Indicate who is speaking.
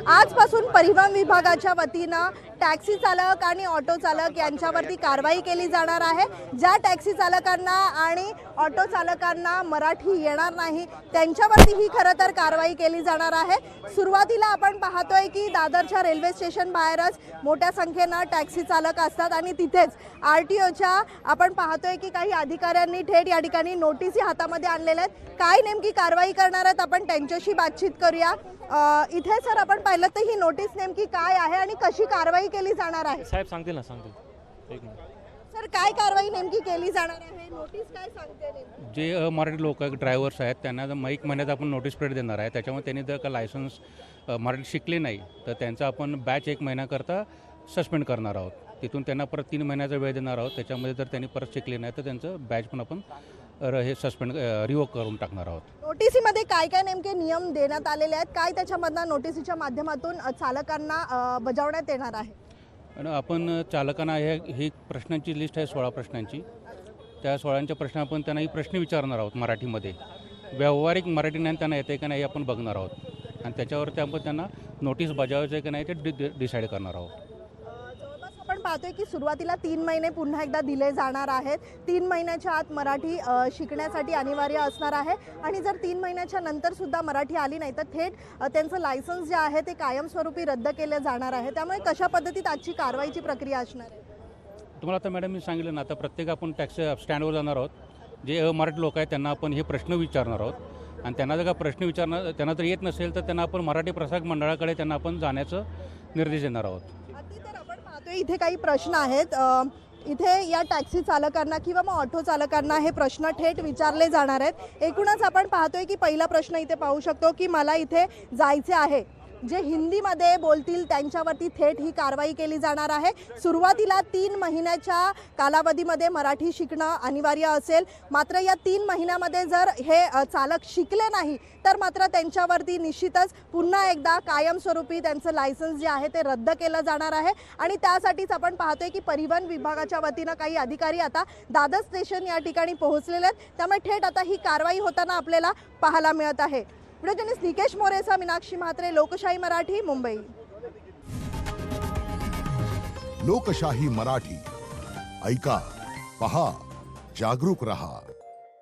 Speaker 1: आजपासून परिवहन विभागाच्या वतीनं टॅक्सी चालक आणि ऑटो चालक यांच्यावरती कारवाई केली जाणार आहे। ज्या टॅक्सी चालकांना आणि ऑटो चालकांना मराठी येणार नाही त्यांच्यावरती ही खरं तर कारवाई केली जाणार आहे। सुरुवातीला आपण पाहतोय की दादरच्या रेल्वे स्टेशन बाहेरच मोठ्या संख्येने टॅक्सी चालक असतात आणि तिथेच आरटीओच्या आपण पाहतोय की काही अधिकाऱ्यांनी थेट या ठिकाणी नोटीसी हातामध्ये आणलेल्या आहेत। काय नेमकी कारवाई करणार आहेत आपण त्यांच्याशी बातचीत करूया। इथे सर आपण पाहिलं तर ही नोटीस नेमकी काय आहे आणि कशी कारवाई केली जाणार आहे?
Speaker 2: साहेब सांगतील ना, सांगतील एक मिनिट।
Speaker 1: सर काय कारवाई नेमकी केली जाणार आहे? नोटीस काय सांगते नेमकी?
Speaker 2: जे मराठी लोक ड्रायव्हर्स आहेत त्यांना एक महिन्यात आपण नोटीस पिरियड देणार आहे। त्याच्यामुळे त्यांनी जर का लायसन्स मराठी शिकले नाही तर त्यांचा आपण बॅच 1 महिन्याकरता सस्पेंड करणार आहोत। तिथून त्यांना परत 3 महिन्याचा वेळ देणार आहोत। त्याच्यामध्ये जर त्यांनी परत शिकले नाही तर त्यांचं बॅच पण आपण हे सस्पेंड रिवोक करून टाकणार आहोत।
Speaker 1: नोटीसीमध्ये काय काय नेमके नियम देण्यात आलेले आहेत? काय त्याच्यामधनं नोटीसीच्या माध्यमातून चालकांना बजावण्यात येणार आहे?
Speaker 2: आणि आपण चालकांना ही प्रश्नांची लिस्ट आहे 16 प्रश्नांची। त्या 16च्या प्रश्न आपण त्यांना ही प्रश्न विचारणार आहोत मराठीमध्ये। व्यावहारिक मराठी ज्ञान त्यांना येते का नाही आपण बघणार आहोत आणि त्याच्यावरती आपण त्यांना नोटीस बजावायचं आहे की नाही ते डिसाईड करणार आहोत।
Speaker 1: आपण पाहतोय की सुरुवातीला 3 महिने पुन्हा एकदा दिले जाणार आहेत। 3 महिन्याच्या आत मराठी शिकण्यासाठी अनिवार्य असणार आहे आणि जर 3 महिन्याच्या नंतर सुद्धा मराठी आली नाही तर थेट त्यांचं लायसन्स जे आहे ते कायमस्वरूपी रद्द केलं जाणार आहे। त्यामुळे कशा पद्धतीत आजची कारवाईची प्रक्रिया असणार आहे?
Speaker 2: तुम्हाला आता मॅडम मी सांगितलं ना, आता प्रत्येक आपण टॅक्सी स्टँडवर जाणार आहोत। जे मराठी लोक आहेत त्यांना आपण हे प्रश्न विचारणार आहोत आणि त्यांना जर का प्रश्न विचारणार त्यांना जर येत नसेल तर त्यांना आपण मराठी प्रसारक मंडळाकडे त्यांना आपण जाण्याचं निर्देश देणार आहोत।
Speaker 1: इथे काही प्रश्न आहेत। इथे या टॅक्सी चालकांना किंवा मग ऑटो चालकांना हे प्रश्न थेट विचारले जाणार आहेत। एकूणच आपण पाहतोय की पहिला प्रश्न इथे पाहू शकतो की मला इथे जायचे आहे। जे हिंदीमध्ये बोलतील त्यांच्यावरती थेट ही कारवाई केली जाणार आहे। सुरुवातीला 3 महिन्याच्या कालावधीमध्ये मराठी शिकणं अनिवार्य असेल, मात्र या 3 महिन्यामध्ये जर हे चालक शिकले नाही तर मात्र त्यांच्यावरती निश्चितच पुन्हा एकदा कायमस्वरूपी त्यांचं लायसन्स जे आहे ते रद्द केलं जाणार आहे। आणि त्यासाठीच आपण पाहतोय की परिवहन विभागाच्या वतीनं काही अधिकारी आता दादर स्टेशन या ठिकाणी पोहोचलेले आहेत। त्यामुळे थेट आता ही कारवाई होताना आपल्याला पाहायला मिळत आहे। व्हिडिओ जर्नलिस्ट निकेश मोरेचा मीनाक्षी म्हात्रे, लोकशाही मराठी, मुंबई।
Speaker 3: लोकशाही मराठी ऐका, पहा, जागरूक रहा।